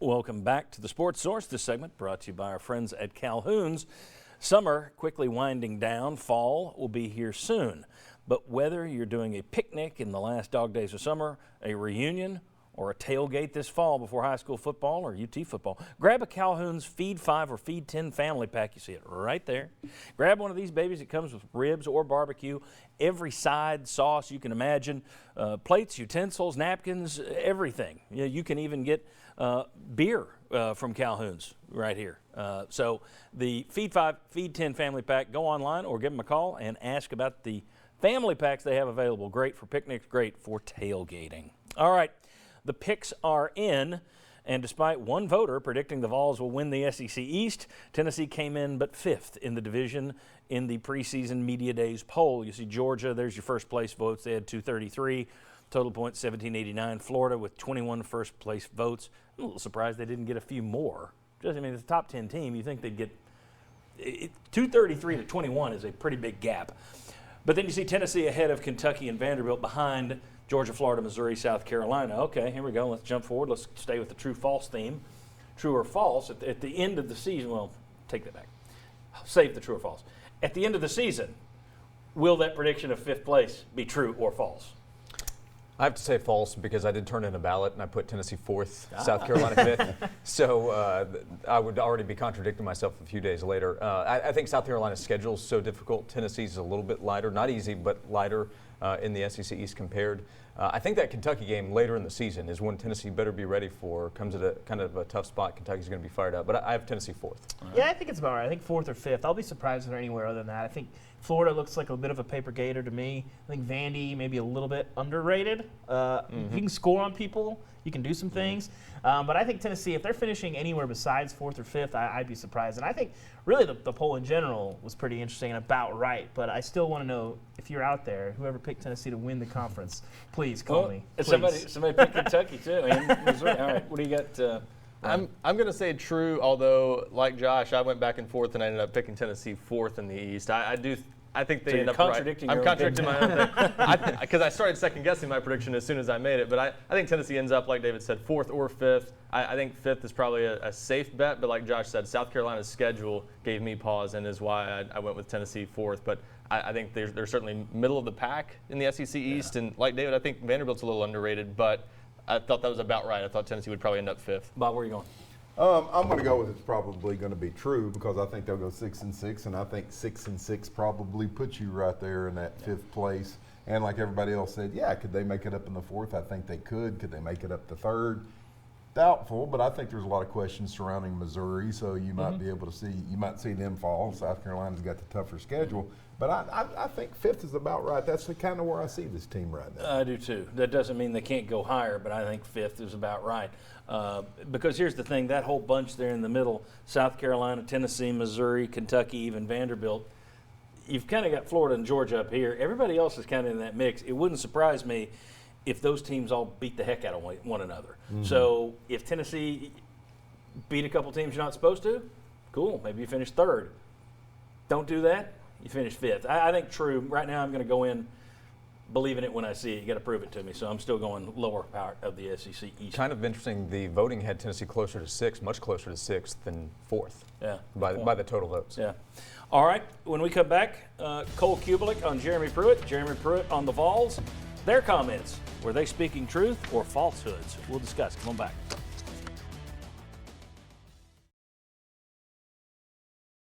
Welcome back to the Sports Source. This segment brought to you by our friends at Calhoun's. Summer quickly winding down. Fall will be here soon. But whether you're doing a picnic in the last dog days of summer, a reunion, or a tailgate this fall before high school football or UT football, grab a Calhoun's Feed 5 or Feed 10 family pack. You see it right there. Grab one of these babies. It comes with ribs or barbecue, every side sauce you can imagine, plates, utensils, napkins, everything. You can even get beer from Calhoun's right here. So the Feed 5, Feed 10 family pack, go online or give them a call and ask about the family packs they have available. Great for picnics, great for tailgating. All right. The picks are in, and despite one voter predicting the Vols will win the SEC East, Tennessee came in but fifth in the division in the preseason media days poll. You see Georgia, there's your first place votes. They had 233, total points 1789. Florida with 21 first place votes. I'm a little surprised they didn't get a few more. Just, I mean, it's a top 10 team. You think they'd get 233 to 21 is a pretty big gap. But then you see Tennessee ahead of Kentucky and Vanderbilt, behind Georgia, Florida, Missouri, South Carolina. Okay, here we go. Let's jump forward. Let's stay with the true-false theme. True or false, at the end of the season, well, take that back. Save the true or false. At the end of the season, will that prediction of fifth place be true or false? I have to say false because I did turn in a ballot and I put Tennessee fourth, South Carolina fifth. So I would already be contradicting myself a few days later. I think South Carolina's schedule is so difficult. Tennessee's a little bit lighter, not easy, but lighter in the SEC East compared. I think that Kentucky game later in the season is when Tennessee better be ready for. Comes at a kind of a tough spot. Kentucky's going to be fired up, but I have Tennessee fourth. Yeah, I think it's about right. I think fourth or fifth. I'll be surprised if they're anywhere other than that. I think Florida looks like a bit of a paper gator to me. I think Vandy maybe a little bit underrated. If you can score on people, you can do some things. But I think Tennessee, if they're finishing anywhere besides fourth or fifth, I'd be surprised. And I think really the poll in general was pretty interesting and about right. But I still want to know, if you're out there, whoever picked Tennessee to win the conference, please call me. Please. Somebody picked Kentucky too, and Missouri. All right, what do you got? I'm going to say true, although like Josh, I went back and forth and I ended up picking Tennessee fourth in the East. I think they end up contradicting right. I'm contradicting my own thing. Because I started second-guessing my prediction as soon as I made it. But I think Tennessee ends up, like David said, fourth or fifth. I think fifth is probably a safe bet. But like Josh said, South Carolina's schedule gave me pause and is why I went with Tennessee fourth. But I think they're certainly middle of the pack in the SEC East. And like David, I think Vanderbilt's a little underrated. But I thought that was about right. I thought Tennessee would probably end up fifth. Bob, where are you going? I'm going to go with it's probably going to be true because I think they'll go 6-6, and I think 6-6 probably puts you right there in that fifth place. And like everybody else said, yeah, could they make it up in the fourth? I think they could. Could they make it up the third? Doubtful, but I think there's a lot of questions surrounding Missouri, so you might be able to see them fall. South Carolina's got the tougher schedule. But I think fifth is about right. That's the kind of where I see this team right now. I do too. That doesn't mean they can't go higher, but I think fifth is about right. Because here's the thing, that whole bunch there in the middle, South Carolina, Tennessee, Missouri, Kentucky, even Vanderbilt, you've kind of got Florida and Georgia up here. Everybody else is kind of in that mix. It wouldn't surprise me if those teams all beat the heck out of one another. So if Tennessee beat a couple teams you're not supposed to, cool, maybe you finish third. Don't do that, you finish fifth. I think true. Right now I'm going to go in believing it when I see it. You got to prove it to me. So I'm still going lower part of the SEC East. Kind of interesting. The voting had Tennessee closer to sixth, much closer to sixth than fourth. Yeah. By the total votes. Yeah. All right. When we come back, Cole Kubelik on Jeremy Pruitt. Jeremy Pruitt on the Vols. Their comments. Were they speaking truth or falsehoods? We'll discuss. Come on back.